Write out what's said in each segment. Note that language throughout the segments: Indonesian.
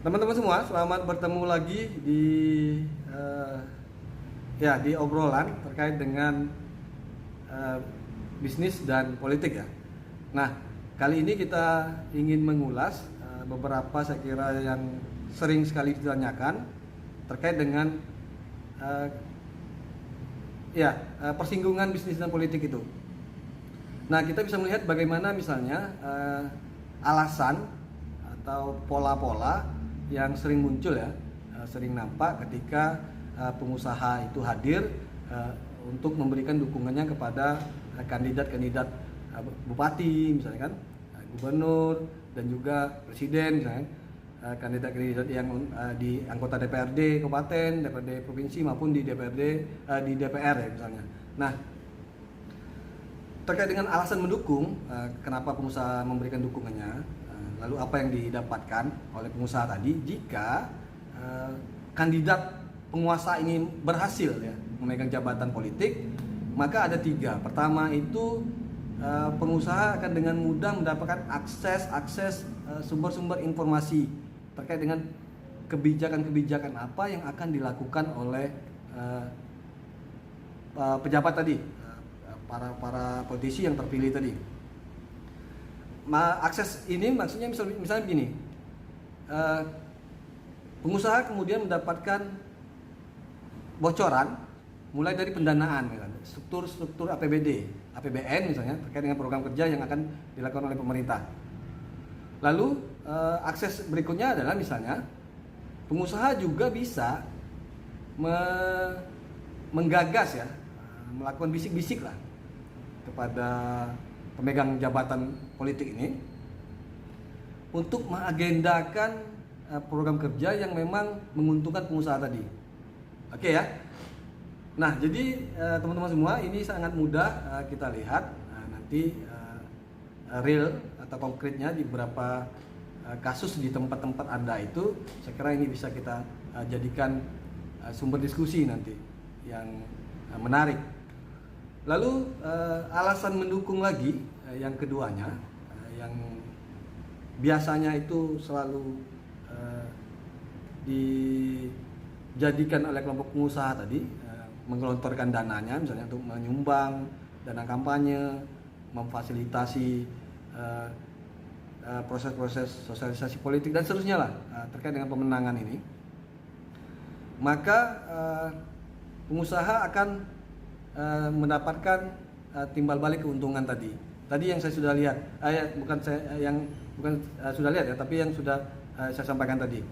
Teman-teman semua, selamat bertemu lagi di di obrolan terkait dengan eh, bisnis dan politik ya. Nah, kali ini kita ingin mengulas beberapa saya kira yang sering sekali ditanyakan terkait dengan eh, persinggungan bisnis dan politik itu. Nah, kita bisa melihat bagaimana misalnya alasan atau pola-pola yang sering muncul ya, sering nampak ketika pengusaha itu hadir untuk memberikan dukungannya kepada kandidat-kandidat bupati misalnya kan, gubernur dan juga presiden misalnya, kandidat-kandidat yang di anggota DPRD kabupaten, DPRD provinsi maupun di DPRD di DPR ya misalnya. Nah, terkait dengan alasan mendukung, kenapa pengusaha memberikan dukungannya, lalu apa yang didapatkan oleh pengusaha tadi jika kandidat penguasa ini berhasil ya memegang jabatan politik, maka ada tiga. Pertama itu pengusaha akan dengan mudah mendapatkan akses sumber-sumber informasi terkait dengan kebijakan-kebijakan apa yang akan dilakukan oleh pejabat tadi, para politisi yang terpilih tadi. Akses ini maksudnya misalnya begini, pengusaha kemudian mendapatkan bocoran mulai dari pendanaan misalnya, struktur APBD, APBN misalnya terkait dengan program kerja yang akan dilakukan oleh pemerintah. Lalu akses berikutnya adalah misalnya pengusaha juga bisa menggagas ya, melakukan bisik-bisik lah kepada pemegang jabatan politik ini untuk mengagendakan program kerja yang memang menguntungkan pengusaha tadi. Oke ya. Nah, jadi teman-teman semua, ini sangat mudah kita lihat nanti real atau konkretnya di beberapa kasus di tempat-tempat Anda itu. Saya kira ini bisa kita jadikan sumber diskusi nanti yang menarik. Lalu alasan mendukung lagi yang keduanya, yang biasanya itu selalu dijadikan oleh kelompok pengusaha tadi, menggelontorkan dananya misalnya untuk menyumbang dana kampanye, memfasilitasi proses-proses sosialisasi politik dan seterusnya lah terkait dengan pemenangan ini. Maka pengusaha akan mendapatkan timbal balik keuntungan tadi. Tadi yang saya sudah lihat, sudah lihat ya, tapi yang sudah saya sampaikan tadi.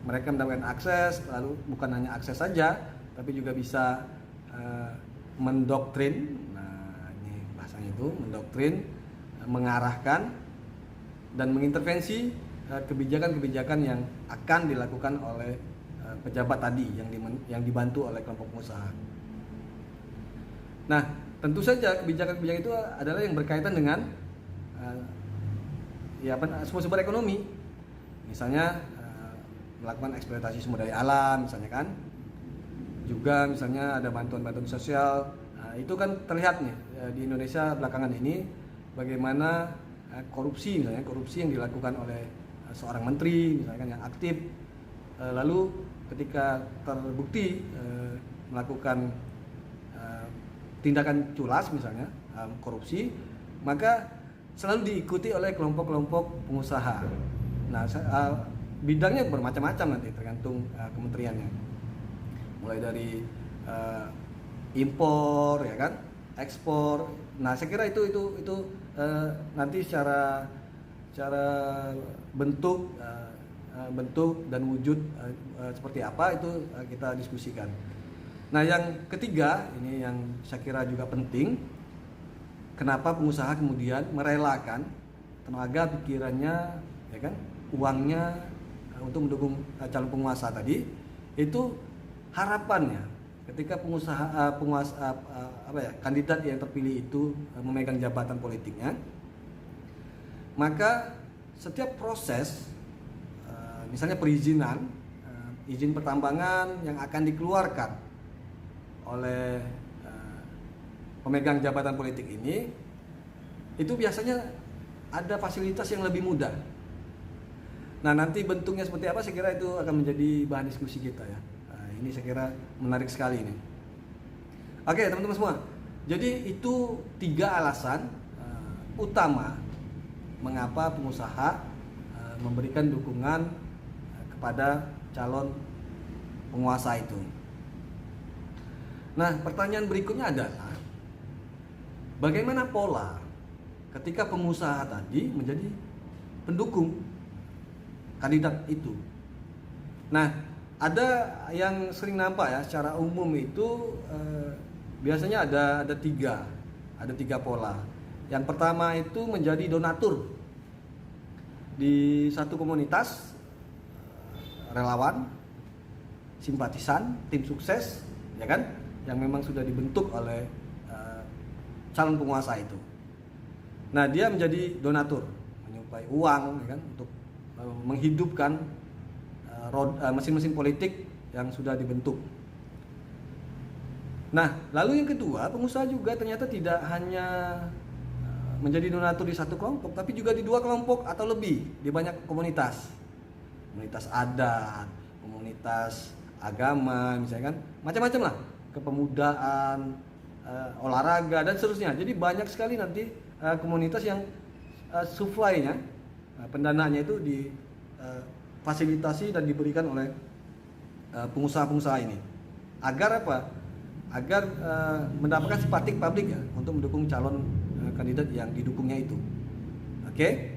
Mereka mendapatkan akses, lalu bukan hanya akses saja, tapi juga bisa mendoktrin. Nah, ini bahasanya itu mendoktrin, mengarahkan dan mengintervensi kebijakan-kebijakan yang akan dilakukan oleh pejabat tadi yang dibantu oleh kelompok pengusaha. Nah, tentu saja kebijakan-kebijakan itu adalah yang berkaitan dengan sumber-sumber ekonomi. Misalnya melakukan eksploitasi sumber daya alam misalnya kan. Juga misalnya ada bantuan-bantuan sosial. Nah, itu kan terlihat nih di Indonesia belakangan ini bagaimana korupsi yang dilakukan oleh seorang menteri misalnya kan yang aktif, lalu ketika terbukti melakukan tindakan culas misalnya korupsi, maka selalu diikuti oleh kelompok-kelompok pengusaha. Nah, bidangnya bermacam-macam nanti tergantung kementeriannya, mulai dari impor ya kan, ekspor. Nah, saya kira itu nanti secara bentuk dan wujud seperti apa itu kita diskusikan. Nah, yang ketiga ini yang saya kira juga penting, kenapa pengusaha kemudian merelakan tenaga pikirannya ya kan, uangnya untuk mendukung calon penguasa tadi. Itu harapannya ketika kandidat yang terpilih itu memegang jabatan politiknya, maka setiap proses misalnya perizinan, izin pertambangan yang akan dikeluarkan oleh pemegang jabatan politik ini, itu biasanya ada fasilitas yang lebih mudah. Nah, nanti bentuknya seperti apa saya kira itu akan menjadi bahan diskusi kita ya. Nah, ini saya kira menarik sekali ini. Oke, teman-teman semua. Jadi itu 3 alasan utama mengapa pengusaha memberikan dukungan kepada calon penguasa itu. Nah, pertanyaan berikutnya adalah bagaimana pola ketika pengusaha tadi menjadi pendukung kandidat itu. Nah, ada yang sering nampak ya secara umum itu biasanya ada tiga pola. Yang pertama itu menjadi donatur di satu komunitas, relawan, simpatisan, tim sukses, ya kan, yang memang sudah dibentuk oleh calon penguasa itu. Nah, dia menjadi donatur, menyuplai uang, ya kan, untuk menghidupkan mesin-mesin politik yang sudah dibentuk. Nah, lalu yang kedua, pengusaha juga ternyata tidak hanya menjadi donatur di satu kelompok, tapi juga di 2 kelompok atau lebih, di banyak komunitas. Komunitas adat, komunitas agama, misalnya kan, macam-macam lah, kepemudaan, olahraga dan seterusnya. Jadi banyak sekali nanti komunitas yang supply-nya, pendanaannya itu difasilitasi dan diberikan oleh pengusaha-pengusaha ini. Agar apa? Agar mendapatkan simpatik publik ya untuk mendukung calon kandidat yang didukungnya itu. Oke?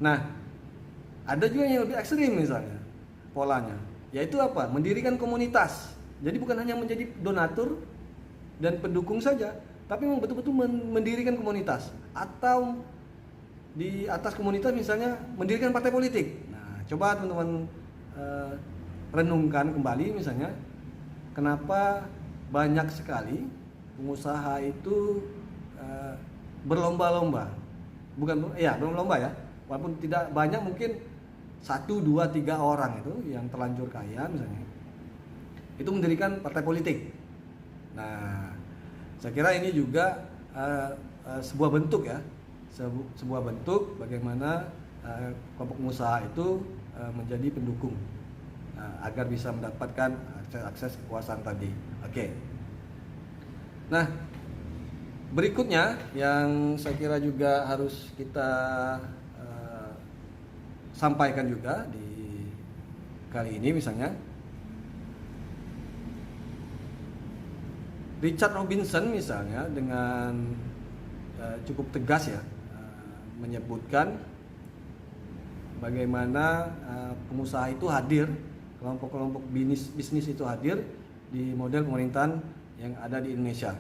Nah, ada juga yang lebih ekstrim misalnya polanya, yaitu apa? Mendirikan komunitas. Jadi bukan hanya menjadi donatur dan pendukung saja, tapi memang betul-betul mendirikan komunitas, atau di atas komunitas misalnya mendirikan partai politik. Nah, coba teman-teman renungkan kembali misalnya, kenapa banyak sekali pengusaha itu berlomba-lomba, berlomba ya, walaupun tidak banyak, mungkin 1, 2, 3 orang itu yang terlanjur kaya misalnya, itu mendirikan partai politik. Nah, saya kira ini juga sebuah bentuk ya, sebuah bentuk bagaimana kelompok pengusaha itu menjadi pendukung agar bisa mendapatkan akses kekuasaan tadi. Oke. Nah, berikutnya yang saya kira juga harus kita sampaikan juga di kali ini misalnya, Richard Robinson misalnya dengan cukup tegas ya menyebutkan bagaimana pengusaha itu hadir, kelompok-kelompok bisnis itu hadir di model pemerintahan yang ada di Indonesia.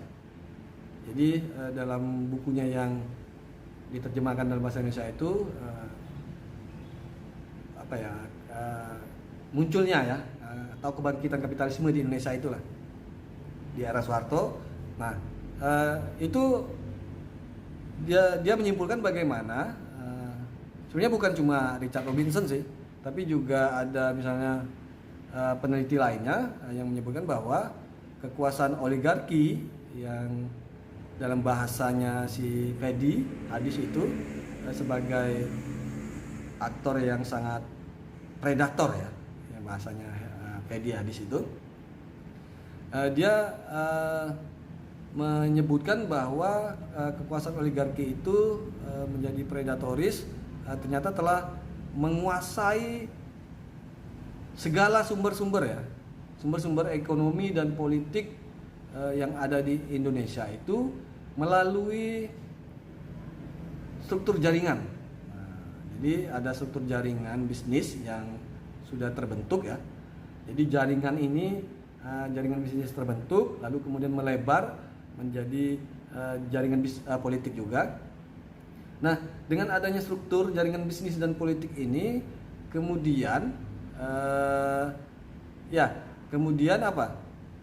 Jadi dalam bukunya yang diterjemahkan dalam bahasa Indonesia itu munculnya ya atau kebangkitan kapitalisme di Indonesia itulah di era Soeharto. Nah, itu dia menyimpulkan bagaimana sebenarnya bukan cuma Richard Robinson sih, tapi juga ada misalnya peneliti lainnya yang menyebutkan bahwa kekuasaan oligarki yang dalam bahasanya si Fedi Hadis itu sebagai aktor yang sangat predator ya, yang bahasanya Fedi Hadis itu, dia menyebutkan bahwa kekuasaan oligarki itu menjadi predatoris, ternyata telah menguasai segala sumber-sumber ya, sumber-sumber ekonomi dan politik yang ada di Indonesia itu melalui struktur jaringan. Nah, jadi ada struktur jaringan bisnis yang sudah terbentuk ya. Jadi jaringan ini, jaringan bisnis terbentuk, lalu kemudian melebar menjadi jaringan politik juga. Nah, dengan adanya struktur jaringan bisnis dan politik ini, kemudian kemudian apa?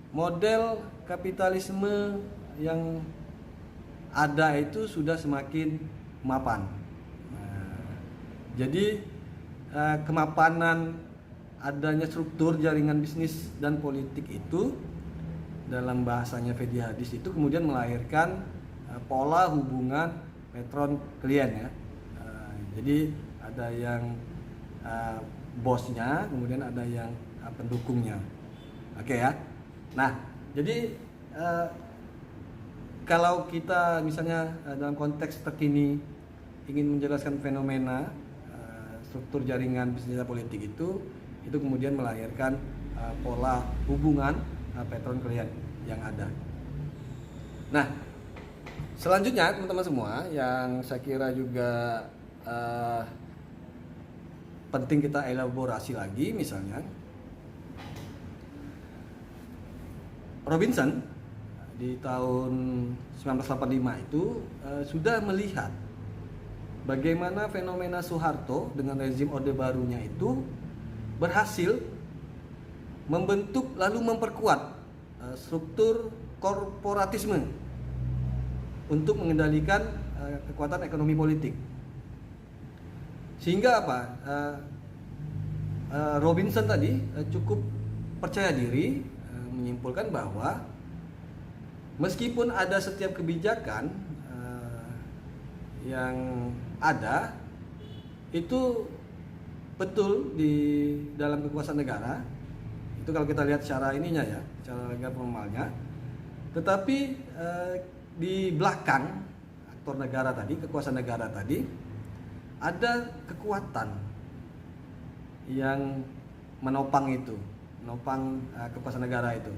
Model kapitalisme yang ada itu sudah semakin mapan. Nah, jadi kemapanan adanya struktur jaringan bisnis dan politik itu dalam bahasanya Fedi Hadis itu kemudian melahirkan pola hubungan patron klien ya. Jadi ada yang bosnya, kemudian ada yang pendukungnya. Oke ya. Nah, jadi kalau kita misalnya dalam konteks terkini ingin menjelaskan fenomena struktur jaringan bisnis politik itu kemudian melahirkan pola hubungan patron klien yang ada. Nah, selanjutnya teman-teman semua yang saya kira juga penting kita elaborasi lagi, misalnya Robinson di tahun 1985 itu sudah melihat bagaimana fenomena Soeharto dengan rezim Orde Barunya itu berhasil membentuk lalu memperkuat struktur korporatisme untuk mengendalikan kekuatan ekonomi politik. Sehingga apa? Robinson tadi cukup percaya diri menyimpulkan bahwa meskipun ada setiap kebijakan yang ada itu betul di dalam kekuasaan negara, itu kalau kita lihat secara ininya ya, secara legal formalnya, tetapi di belakang aktor negara tadi, kekuasaan negara tadi, ada kekuatan yang menopang itu, menopang kekuasaan negara itu.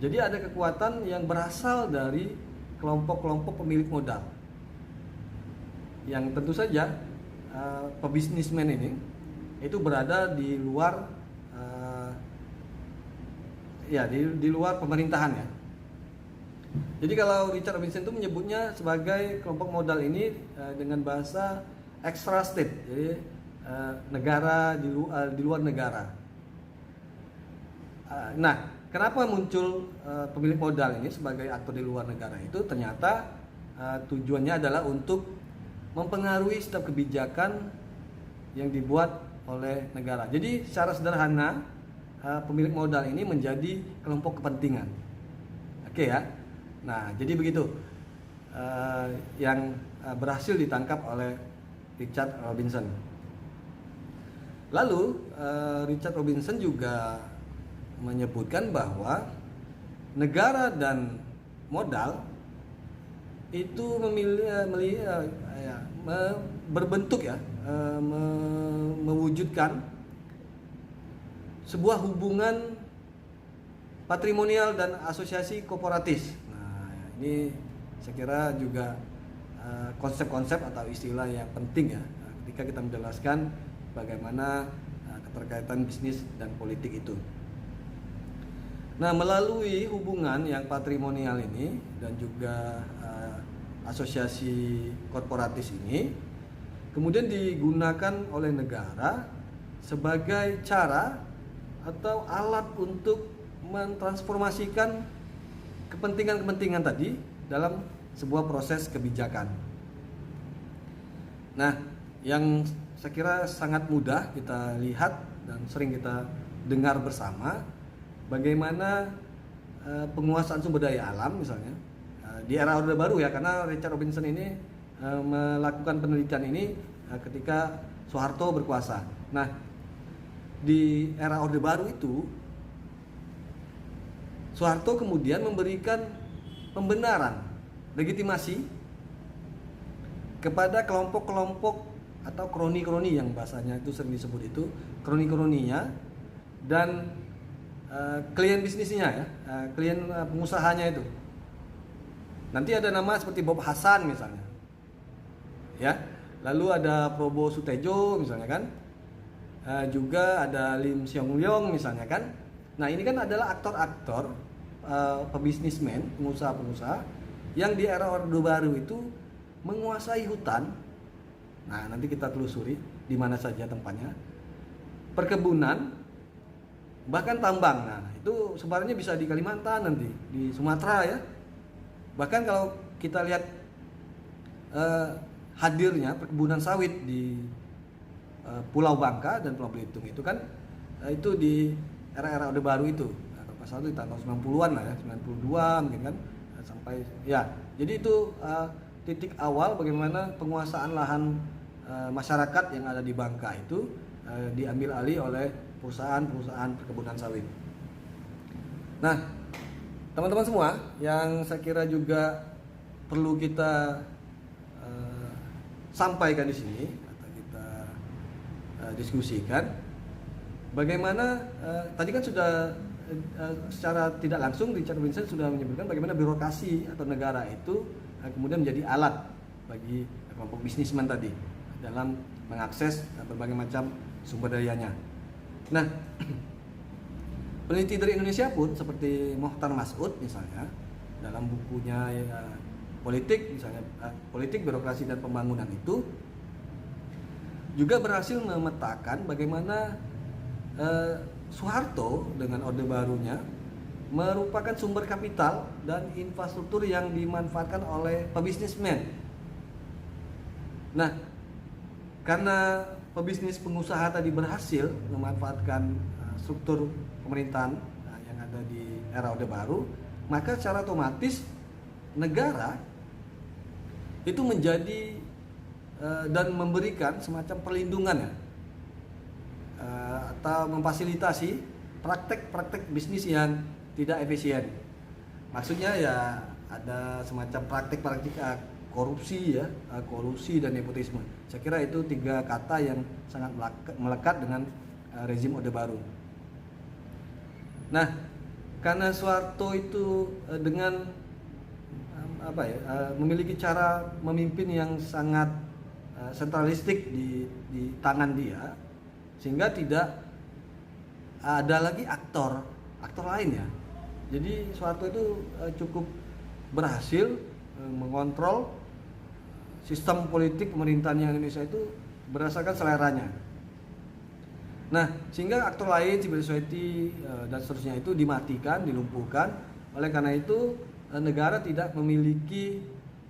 Jadi ada kekuatan yang berasal dari kelompok-kelompok pemilik modal, yang tentu saja pebisnismen ini itu berada di luar di luar pemerintahan ya. Jadi kalau Richard Robinson itu menyebutnya sebagai kelompok modal ini dengan bahasa extra state, jadi negara di luar negara. Nah, kenapa muncul pemilik modal ini sebagai aktor di luar negara itu? Ternyata tujuannya adalah untuk mempengaruhi setiap kebijakan yang dibuat oleh negara. Jadi secara sederhana pemilik modal ini menjadi kelompok kepentingan. Oke ya. Nah, jadi begitu yang berhasil ditangkap oleh Richard Robinson. Lalu Richard Robinson juga menyebutkan bahwa negara dan modal itu berbentuk ya, mewujudkan sebuah hubungan patrimonial dan asosiasi korporatis. Nah, ini saya kira juga konsep-konsep atau istilah yang penting ya ketika kita menjelaskan bagaimana keterkaitan bisnis dan politik itu. Nah, melalui hubungan yang patrimonial ini dan juga asosiasi korporatis ini kemudian digunakan oleh negara sebagai cara atau alat untuk mentransformasikan kepentingan-kepentingan tadi dalam sebuah proses kebijakan. Nah, yang saya kira sangat mudah kita lihat dan sering kita dengar bersama, bagaimana penguasaan sumber daya alam misalnya di era Orde Baru ya, karena Richard Robinson ini melakukan penelitian ini ketika Soeharto berkuasa. Nah, di era Orde Baru itu Soeharto kemudian memberikan pembenaran, legitimasi kepada kelompok-kelompok atau kroni-kroni yang bahasanya itu sering disebut itu kroni-kroninya dan klien bisnisnya ya, klien pengusahanya itu. Nanti ada nama seperti Bob Hasan misalnya, ya. Lalu ada Probo Sutejo misalnya kan, juga ada Lim Siong Leong misalnya kan. Nah, ini kan adalah aktor-aktor pebisnismen, pengusaha-pengusaha yang di era Orde Baru itu menguasai hutan. Nah, nanti kita telusuri di mana saja tempatnya, perkebunan, bahkan tambang. Nah, itu sebenarnya bisa di Kalimantan nanti, di Sumatera ya. Bahkan kalau kita lihat hadirnya perkebunan sawit di Pulau Bangka dan Pulau Belitung itu kan itu di era-era Orde Baru itu. Nah, pasal itu di tahun 90-an lah ya, 92 mungkin kan sampai ya. Jadi itu titik awal bagaimana penguasaan lahan masyarakat yang ada di Bangka itu diambil alih oleh perusahaan-perusahaan perkebunan sawit. Nah, teman-teman semua, yang saya kira juga perlu kita sampaikan di sini atau kita diskusikan, bagaimana tadi kan sudah secara tidak langsung Richard Robinson sudah menyebutkan bagaimana birokrasi atau negara itu kemudian menjadi alat bagi kelompok bisnismen tadi dalam mengakses berbagai macam sumber dayanya. Nah, peneliti dari Indonesia pun seperti Mohtar Masud misalnya dalam bukunya politik misalnya politik birokrasi dan pembangunan itu juga berhasil memetakan bagaimana Soeharto dengan Orde Barunya merupakan sumber kapital dan infrastruktur yang dimanfaatkan oleh pebisnismen. Nah, karena pebisnis pengusaha tadi berhasil memanfaatkan struktur pemerintahan yang ada di era Orde Baru, maka secara otomatis negara itu menjadi dan memberikan semacam perlindungan ya, atau memfasilitasi praktek-praktek bisnis yang tidak efisien. Maksudnya ya ada semacam praktek-praktek korupsi ya, kolusi dan nepotisme. Saya kira itu 3 kata yang sangat melekat dengan rezim Orde Baru. Nah, karena Soeharto itu dengan memiliki cara memimpin yang sangat sentralistik di tangan dia, sehingga tidak ada lagi aktor lain ya. Jadi Soeharto itu cukup berhasil mengontrol sistem politik pemerintahan yang Indonesia itu berdasarkan seleranya. Nah, sehingga aktor lain, civil society dan seterusnya itu dimatikan, dilumpuhkan. Oleh karena itu negara tidak memiliki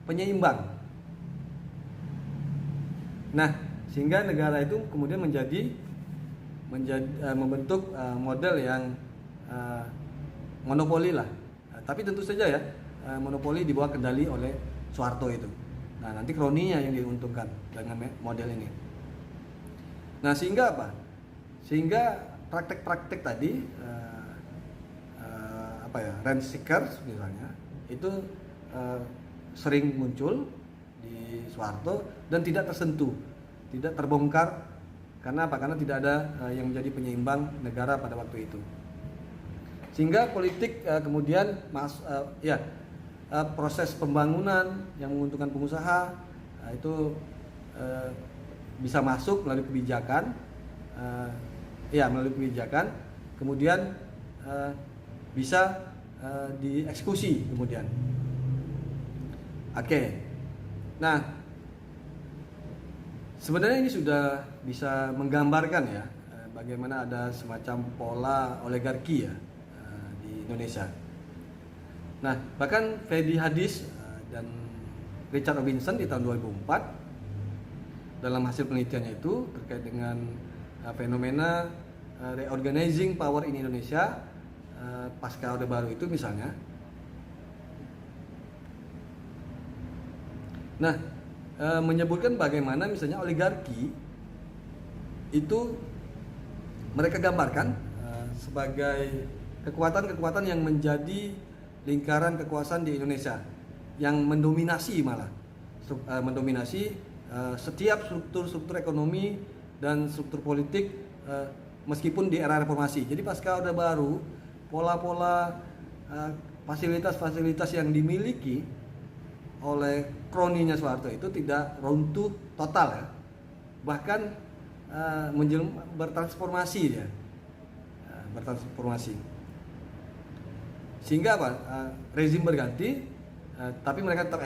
penyeimbang. Nah, sehingga negara itu kemudian membentuk model yang monopoli lah. Tapi tentu saja ya, monopoli di bawah kendali oleh Soeharto itu. Nah, nanti kroninya yang diuntungkan dengan model ini. Nah, sehingga apa? Sehingga praktek-praktek tadi rent seekers misalnya itu sering muncul di Soeharto dan tidak tersentuh, tidak terbongkar. Karena apa? Karena tidak ada yang menjadi penyeimbang negara pada waktu itu. Sehingga politik kemudian proses pembangunan yang menguntungkan pengusaha itu bisa masuk melalui kebijakan, kemudian bisa dieksekusi kemudian. Oke. Nah, sebenarnya ini sudah bisa menggambarkan ya bagaimana ada semacam pola oligarki ya di Indonesia. Nah, bahkan Fedi Hadis dan Richard Robinson di tahun 2004 dalam hasil penelitiannya itu terkait dengan fenomena reorganizing power in Indonesia pasca Orde Baru itu misalnya. Nah, menyebutkan bagaimana misalnya oligarki itu mereka gambarkan sebagai kekuatan-kekuatan yang menjadi lingkaran kekuasaan di Indonesia yang mendominasi setiap struktur ekonomi dan struktur politik meskipun di era reformasi. Jadi pasca Orde Baru, pola-pola fasilitas-fasilitas yang dimiliki oleh kroninya Soeharto itu tidak runtuh total ya, bahkan bertransformasi dia, sehingga apa? Rezim berganti, tapi mereka tetap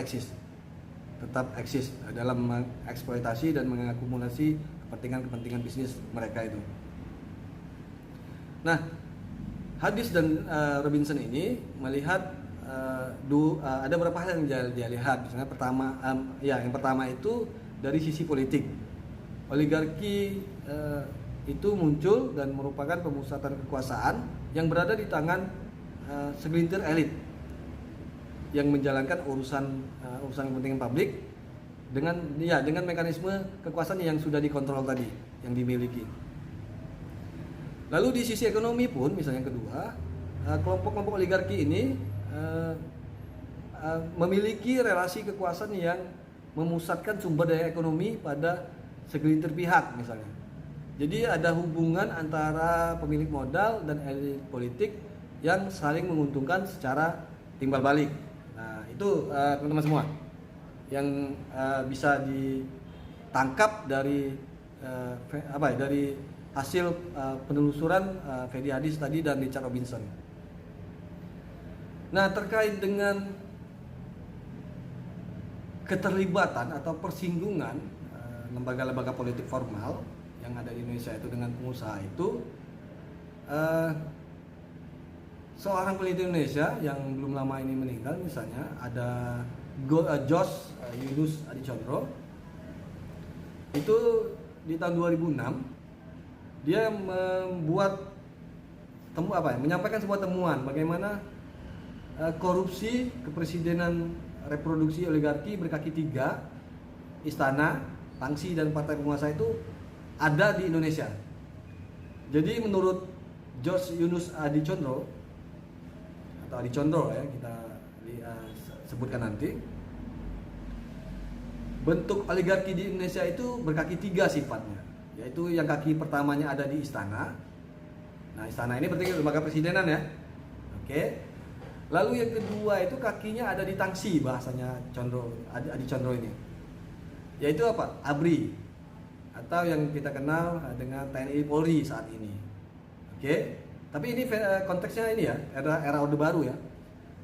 eksis dalam mengeksploitasi dan mengakumulasi kepentingan bisnis mereka itu. Nah, Hadis dan Robinson ini melihat ada beberapa hal yang dia lihat. Misalnya yang pertama itu dari sisi politik. Oligarki itu muncul dan merupakan pemusatan kekuasaan yang berada di tangan segelintir elit yang menjalankan urusan kepentingan publik dengan mekanisme kekuasaan yang sudah dikontrol tadi, yang dimiliki. Lalu di sisi ekonomi pun, misalnya yang kedua, kelompok-kelompok oligarki ini memiliki relasi kekuasaan yang memusatkan sumber daya ekonomi pada segelintir pihak misalnya. Jadi ada hubungan antara pemilik modal dan elit politik yang saling menguntungkan secara timbal balik. Nah, itu teman-teman semua yang bisa ditangkap dari dari hasil penelusuran Fedi Hadis tadi dan Richard Robinson. Nah, terkait dengan keterlibatan atau persinggungan lembaga-lembaga politik formal yang ada di Indonesia itu dengan pengusaha itu, seorang peneliti Indonesia yang belum lama ini meninggal, misalnya ada Jos Yunus Adicondro, itu di tahun 2006 dia menyampaikan sebuah temuan bagaimana korupsi kepresidenan reproduksi oligarki berkaki tiga, istana, tangsi dan partai penguasa itu ada di Indonesia. Jadi menurut Jos Yunus Adicondro atau Adicondro ya kita sebutkan nanti, bentuk oligarki di Indonesia itu berkaki tiga sifatnya, yaitu yang kaki pertamanya ada di istana. Nah, istana ini berarti lembaga presidenan ya. Oke. Lalu yang kedua itu kakinya ada di tangsi, bahasanya Adicondro ini, yaitu apa? ABRI atau yang kita kenal dengan TNI Polri saat ini. Oke. Tapi ini konteksnya ini ya, era Orde Baru ya.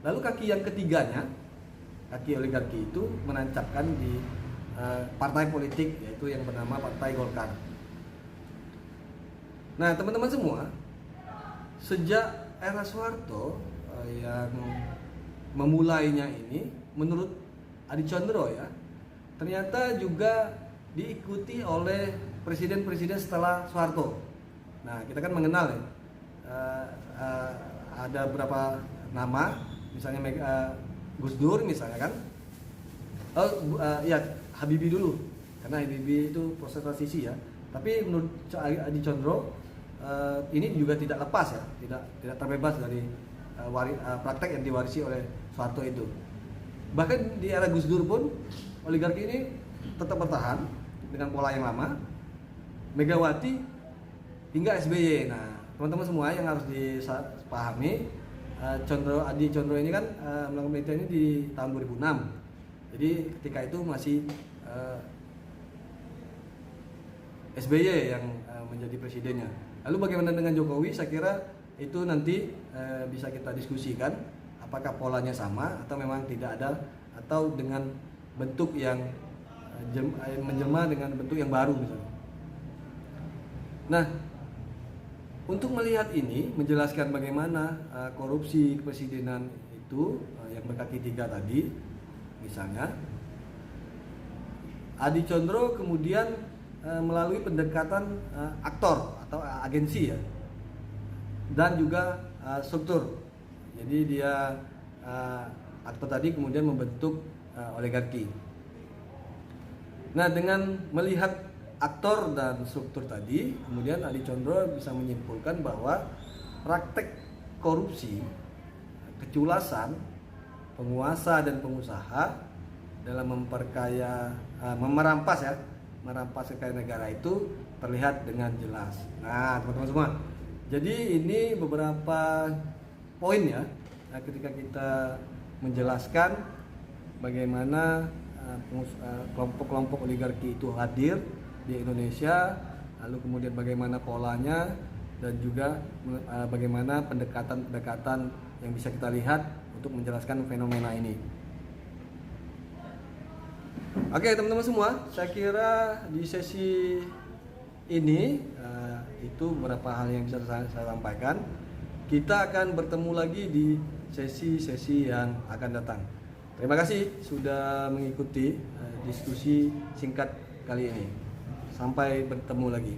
Lalu kaki yang ketiganya, kaki oligarki itu menancapkan di partai politik, yaitu yang bernama Partai Golkar. Nah, teman-teman semua, sejak era Soeharto yang memulainya ini, menurut Adicondro ya, ternyata juga diikuti oleh presiden-presiden setelah Soeharto. Nah, kita kan mengenal ya, ada beberapa nama, misalnya Gus Dur misalnya kan. Ya Habibie dulu, karena Habibie itu proses transisi ya. Tapi menurut Adicondro ini juga tidak lepas ya, tidak terbebas dari praktek yang diwarisi oleh Soeharto itu. Bahkan di era Gus Dur pun oligarki ini tetap bertahan dengan pola yang lama, Megawati hingga SBY. Nah, teman-teman semua yang harus dipahami, Adicondro ini kan melakukan penelitian ini di tahun 2006. Jadi ketika itu masih SBY yang menjadi presidennya. Lalu bagaimana dengan Jokowi? Saya kira itu nanti bisa kita diskusikan, apakah polanya sama atau memang tidak ada, atau dengan bentuk yang menjelma dengan bentuk yang baru misalnya. Nah, untuk melihat ini, menjelaskan bagaimana korupsi kepresidenan itu yang berkaki tiga tadi, misalnya, Adicondro kemudian melalui pendekatan aktor atau agensi ya, dan juga struktur. Jadi dia aktor tadi kemudian membentuk oligarki. Nah, dengan melihat aktor dan struktur tadi, kemudian Adicondro bisa menyimpulkan bahwa praktek korupsi, keculasan penguasa dan pengusaha dalam merampas kekayaan negara itu terlihat dengan jelas. Nah, teman-teman semua, jadi ini beberapa poin ya, ketika kita menjelaskan bagaimana kelompok-kelompok oligarki itu hadir di Indonesia, lalu kemudian bagaimana polanya, dan juga bagaimana pendekatan-pendekatan yang bisa kita lihat untuk menjelaskan fenomena ini. Oke, teman-teman semua, saya kira di sesi ini itu beberapa hal yang bisa saya sampaikan. Kita akan bertemu lagi di sesi-sesi yang akan datang. Terima kasih sudah mengikuti diskusi singkat kali ini. Sampai bertemu lagi.